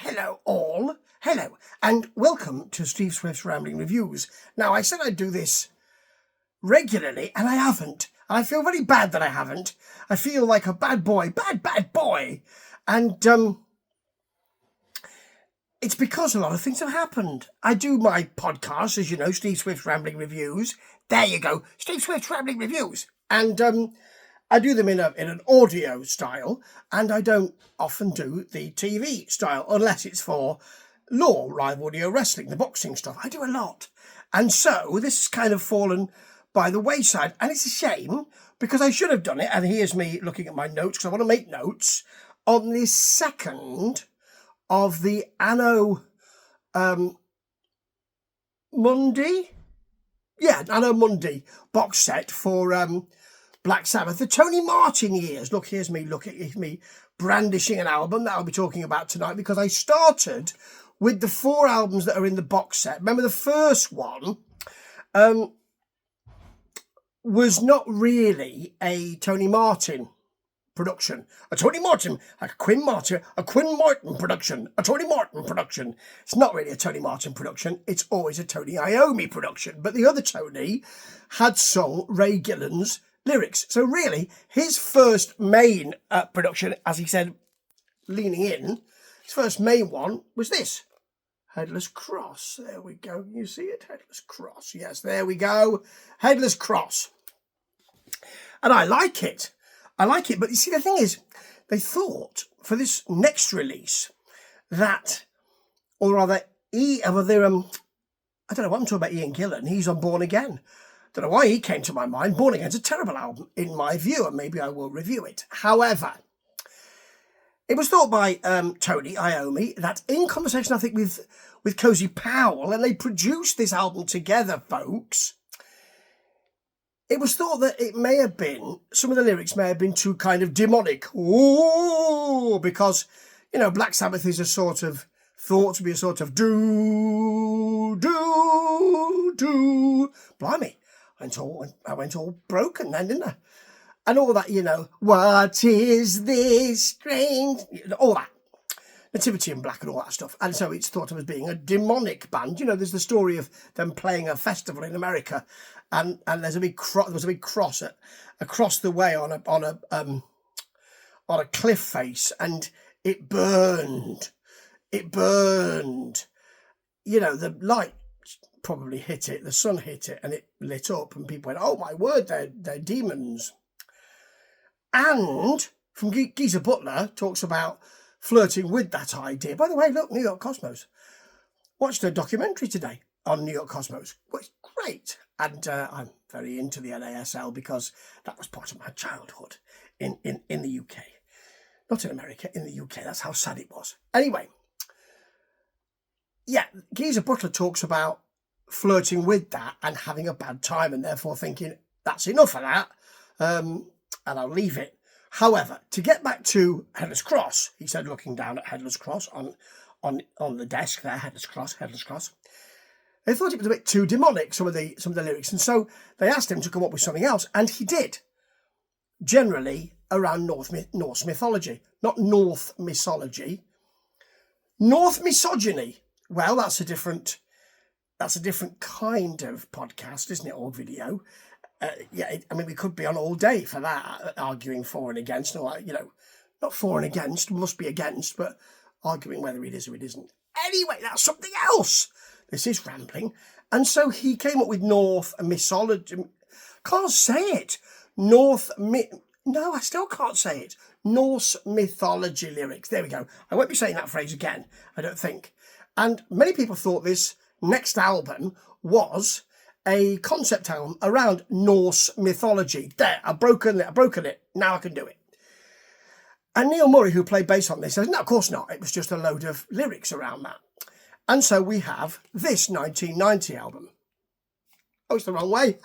Hello all, hello, and welcome to Steve Swift's Rambling Reviews. Now, I said I'd do this regularly, and I haven't. And I feel very bad that I haven't. I feel like a bad boy, bad boy. And it's because a lot of things have happened. I do my podcast, as you know, Steve Swift's Rambling Reviews. There you go, Steve Swift's Rambling Reviews. And I do them in an audio style, and I don't often do the TV style unless it's for Law, live audio wrestling, the boxing stuff. I do a lot. And so this has kind of fallen by the wayside, and it's a shame because I should have done it. And here's me looking at my notes because I want to make notes on the 2nd of the Anno Mundi. Yeah, Anno Mundi box set for Black Sabbath, the Tony Martin years. Look, here's me brandishing an album that I'll be talking about tonight because I started with the 4 albums that are in the box set. Remember, the first one was not really a Tony Martin production. A Tony Martin, a Quinn Martin production. A Tony Martin production. It's not really a Tony Martin production. It's always a Tony Iommi production. But the other Tony had sung Ray Gillen's lyrics. So really, his first main production, as he said, leaning in, his first main one was this. Headless Cross. There we go. Can you see it? Headless Cross. Yes, there we go. Headless Cross. And I like it. But you see, the thing is, they thought for this next release that, or rather, I don't know what I'm talking about, Ian Gillan. He's on Born Again. Don't know why he came to my mind. Born Again's a terrible album, in my view, and maybe I will review it. However, it was thought by Tony Iommi that in conversation, I think, with Cozy Powell, and they produced this album together, folks, it was thought that it may have been, some of the lyrics may have been too kind of demonic. Ooh, because, you know, Black Sabbath is thought to be a sort of do. Blimey, I went all broken then, didn't I? And all that, you know, what is this strange, all that. Nativity in Black and all that stuff. And so it's thought of as being a demonic band. You know, there's the story of them playing a festival in America, and there was a big cross across the way on a cliff face, and it burned. You know, the light probably hit it, the sun hit it, and it lit up, and people went, "Oh my word, they're demons." And from Geezer Butler talks about flirting with that idea. By the way, look, New York Cosmos. Watched a documentary today on New York Cosmos. Well, it's great. And I'm very into the NASL because that was part of my childhood in the UK. Not in America, in the UK. That's how sad it was. Anyway, yeah, Geezer Butler talks about flirting with that and having a bad time and therefore thinking, that's enough of that, and I'll leave it. However, to get back to Headless Cross, he said, looking down at Headless Cross on the desk there, Headless Cross. They thought it was a bit too demonic, some of the lyrics, and so they asked him to come up with something else, and he did. Generally around Norse mythology, not North mythology, North misogyny. Well, that's a different kind of podcast, isn't it, or video? Yeah, I mean, we could be on all day for that, arguing for and against, and all that, you know, not for and against, must be against, but arguing whether it is or it isn't. Anyway, that's something else. This is rambling. And so he came up with North mythology. Can't say it. No, I still can't say it. Norse mythology lyrics. There we go. I won't be saying that phrase again, I don't think. And many people thought this next album was a concept album around Norse mythology. There, I've broken it. Now I can do it. And Neil Murray, who played bass on this, says, no, of course not. It was just a load of lyrics around that. And so we have this 1990 album. Oh, it's the wrong way.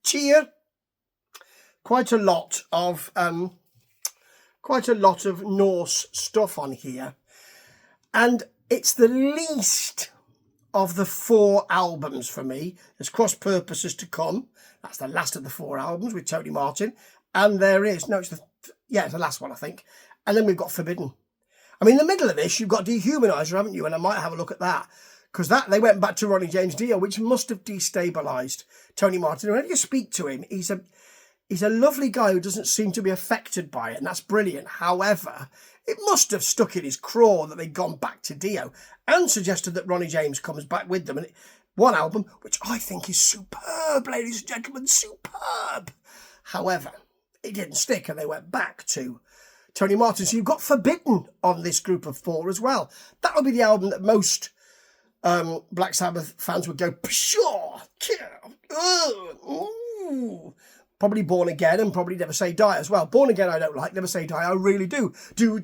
Cheer. Quite a lot of Norse stuff on here. And it's the least of the 4 albums for me. There's Cross Purposes to come. That's the last of the 4 albums with Tony Martin. And there is, it's the last one, I think. And then we've got Forbidden. I mean, in the middle of this, you've got Dehumanizer, haven't you? And I might have a look at that. Because they went back to Ronnie James Dio, which must have destabilised Tony Martin. And when you speak to him, he's a lovely guy who doesn't seem to be affected by it, and that's brilliant. However, it must have stuck in his craw that they'd gone back to Dio and suggested that Ronnie James comes back with them. And one album, which I think is superb, ladies and gentlemen, superb. However, it didn't stick and they went back to Tony Martin. So you've got Forbidden on this group of 4 as well. That would be the album that most Black Sabbath fans would go, pshaw, probably Born Again and probably Never Say Die as well. Born Again I don't like, Never Say Die I really do. Do,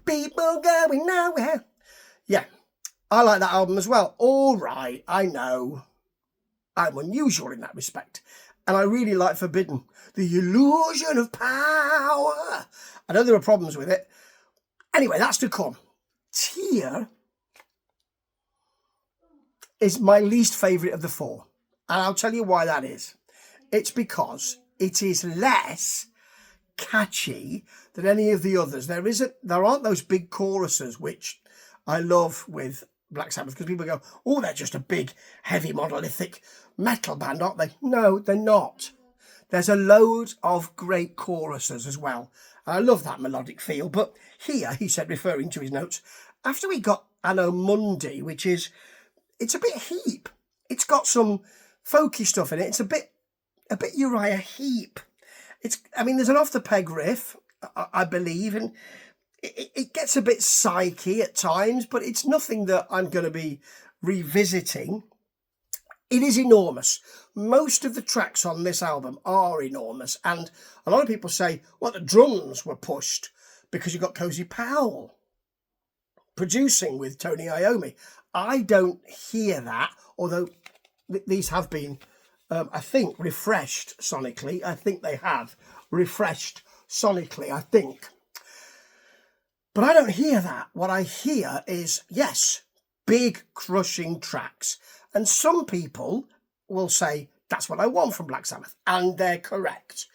people going nowhere. Yeah, I like that album as well. All right, I know. I'm unusual in that respect. And I really like Forbidden. The illusion of power. I know there are problems with it. Anyway, that's to come. Tear is my least favourite of the 4. And I'll tell you why that is. It's because it is less catchy than any of the others. There aren't those big choruses, which I love with Black Sabbath, because people go, oh, they're just a big, heavy, monolithic metal band, aren't they? No, they're not. There's a load of great choruses as well. And I love that melodic feel. But here, he said, referring to his notes, after we got Anno Mundi, which is, it's a bit Heap. It's got some folky stuff in it. It's a bit Uriah Heep. There's an off the peg riff, I believe, and it gets a bit psyche at times, but it's nothing that I'm going to be revisiting. It is enormous. Most of the tracks on this album are enormous, and a lot of people say, well, the drums were pushed because you got Cozy Powell producing with Tony Iommi. I don't hear that, although these have been, I think, refreshed sonically. I think they have refreshed sonically, I think. But I don't hear that. What I hear is, yes, big crushing tracks. And some people will say, that's what I want from Black Sabbath. And they're correct.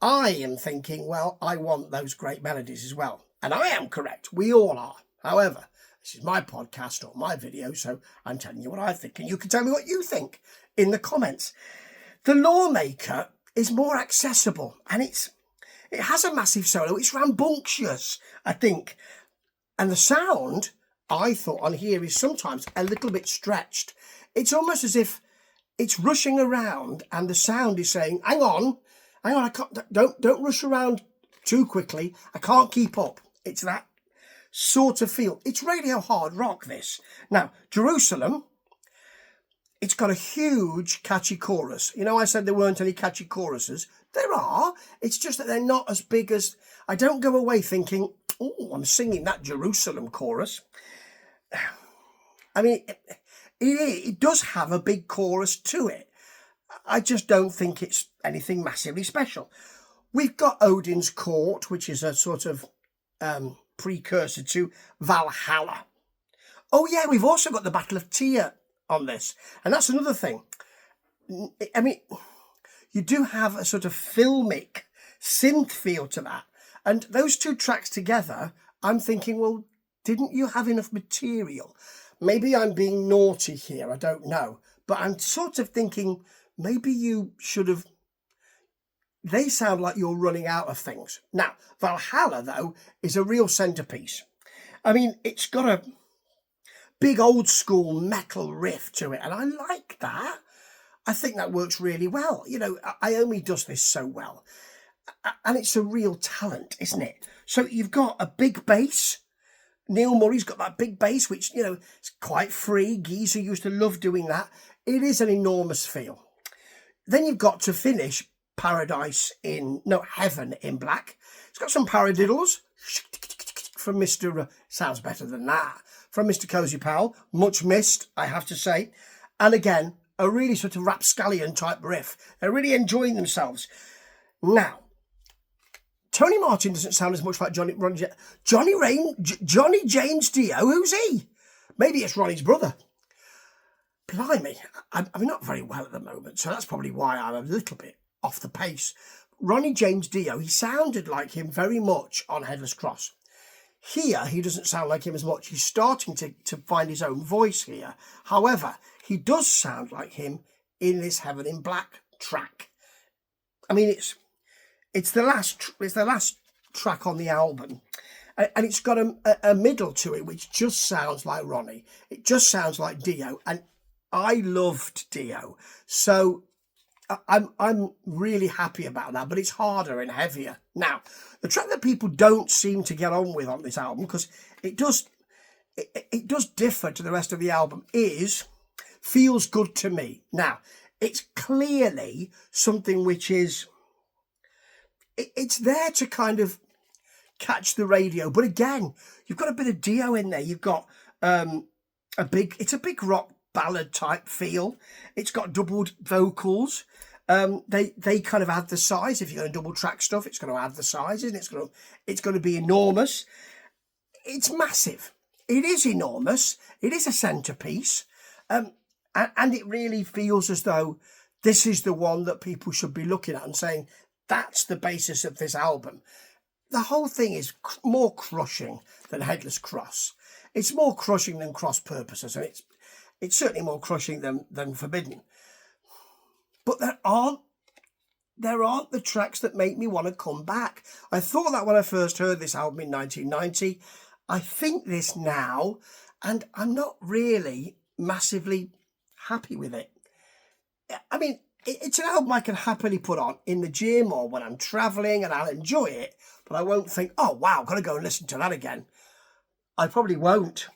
I am thinking, well, I want those great melodies as well. And I am correct. We all are. However, this is my podcast or my video, so I'm telling you what I think. And you can tell me what you think in the comments. The Lawmaker is more accessible. And it has a massive solo. It's rambunctious, I think. And the sound, I thought on here, is sometimes a little bit stretched. It's almost as if it's rushing around and the sound is saying, hang on, I can't, don't rush around too quickly. I can't keep up. It's that sort of feel. It's radio hard rock, this. Now, Jerusalem, it's got a huge catchy chorus. You know, I said there weren't any catchy choruses. There are. It's just that they're not as big as... I don't go away thinking, oh, I'm singing that Jerusalem chorus. I mean, it does have a big chorus to it. I just don't think it's anything massively special. We've got Odin's Court, which is a sort of precursor to Valhalla. Oh, yeah, we've also got the Battle of Tyr on this. And that's another thing. I mean, you do have a sort of filmic synth feel to that. And those two tracks together, I'm thinking, well, didn't you have enough material? Maybe I'm being naughty here, I don't know. But I'm sort of thinking, maybe you should have... They sound like you're running out of things. Now, Valhalla, though, is a real centrepiece. I mean, it's got a big old school metal riff to it, and I like that. I think that works really well. You know, Iommi does this so well. And it's a real talent, isn't it? So you've got a big bass. Neil Murray's got that big bass, which, you know, it's quite free. Geezer used to love doing that. It is an enormous feel. Then you've got to finish Heaven in Black. It's got some paradiddles from Mr. Sounds better than that. From Mr. Cozy Powell. Much missed, I have to say. And again, a really sort of rapscallion type riff. They're really enjoying themselves. Now, Tony Martin doesn't sound as much like Johnny James Dio. Who's he? Maybe it's Ronnie's brother. Blimey, I'm not very well at the moment, so that's probably why I'm a little bit off the pace. Ronnie James Dio, he sounded like him very much on Headless Cross. Here, he doesn't sound like him as much. He's starting to find his own voice here. However, he does sound like him in this Heaven in Black track. I mean, it's the last track on the album, and it's got a middle to it which just sounds like Ronnie. It just sounds like Dio, and I loved Dio, so I'm really happy about that. But it's harder and heavier. Now, the track that people don't seem to get on with on this album, because it does differ to the rest of the album, is Feels Good to Me. Now, it's clearly something which is, it's there to kind of catch the radio. But again, you've got a bit of Dio in there. You've got it's a big rock ballad type feel. It's got doubled vocals. They kind of add the size. If you're going to double track stuff, it's going to add the size, isn't it? It's going to be enormous. It's massive. It is enormous. It is a centerpiece. And it really feels as though this is the one that people should be looking at and saying, that's the basis of this album. The whole thing is more crushing than Headless Cross. It's more crushing than Cross Purposes, and it's certainly more crushing than Forbidden. But there aren't the tracks that make me want to come back. I thought that when I first heard this album in 1990. I think this now, and I'm not really massively happy with it. I mean, it's an album I can happily put on in the gym or when I'm travelling, and I'll enjoy it, but I won't think, oh wow, I've got to go and listen to that again. I probably won't.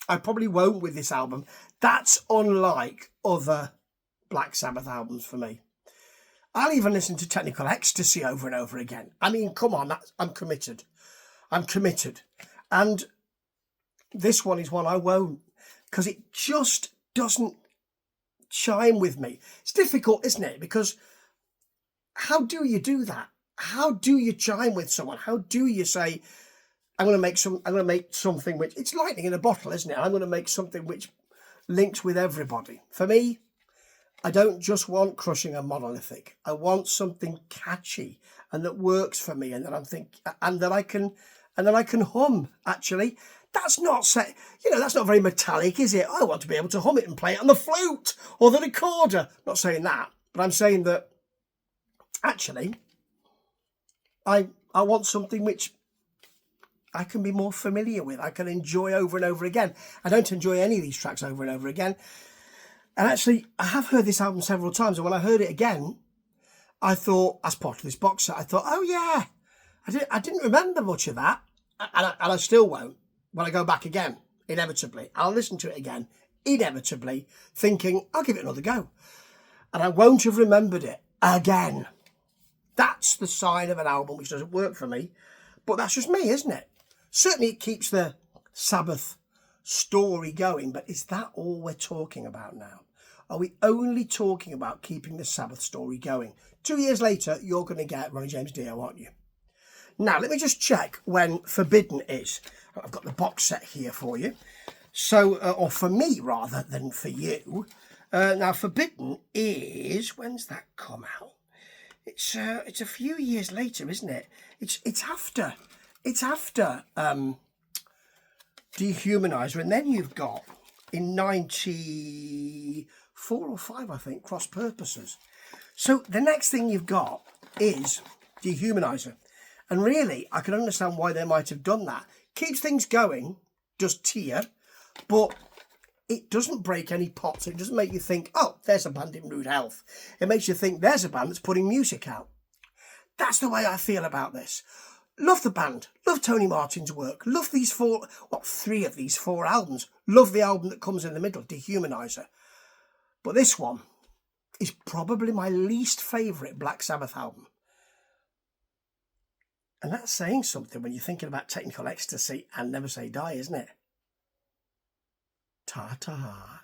With this album. That's unlike other Black Sabbath albums for me. I'll even listen to Technical Ecstasy over and over again. I mean, come on, I'm committed. And this one is one I won't, because it just doesn't chime with me. It's difficult, isn't it? Because how do you do that? How do you chime with someone? How do you say, I'm going to make something which, it's lightning in a bottle, isn't it? I'm going to make something which links with everybody. For me, I don't just want crushing and monolithic. I want something catchy and that works for me, and that I can hum. Actually, that's not that's not very metallic, is it? I want to be able to hum it and play it on the flute or the recorder. I'm not saying that, but I'm saying that actually, I want something which I can be more familiar with. I can enjoy over and over again. I don't enjoy any of these tracks over and over again. And actually, I have heard this album several times, and when I heard it again, I thought, as part of this box set, I thought, oh yeah, I didn't remember much of that, and I still won't when I go back again. Inevitably, I'll listen to it again, inevitably, thinking I'll give it another go, and I won't have remembered it again. That's the sign of an album which doesn't work for me, but that's just me, isn't it? Certainly, it keeps the Sabbath story going, but is that all we're talking about now? Are we only talking about keeping the Sabbath story going? 2 years later, you're going to get Ronnie James Dio, aren't you? Now, let me just check when Forbidden is. I've got the box set here for you. So, or for me rather than for you. Now, Forbidden is, when's that come out? It's a few years later, isn't it? It's after Dehumanizer, and then you've got in 94 or 5, I think, Cross Purposes. So the next thing you've got is Dehumanizer, and really I can understand why they might have done that. Keeps things going, does tier, but it doesn't break any pots. It doesn't make you think, oh, there's a band in rude health. It makes you think there's a band that's putting music out. That's the way I feel about this. Love the band, love Tony Martin's work, love these 3 of these 4 albums, love the album that comes in the middle, Dehumanizer. But this one is probably my least favourite Black Sabbath album. And that's saying something when you're thinking about Technical Ecstasy and Never Say Die, isn't it? Ta-ta.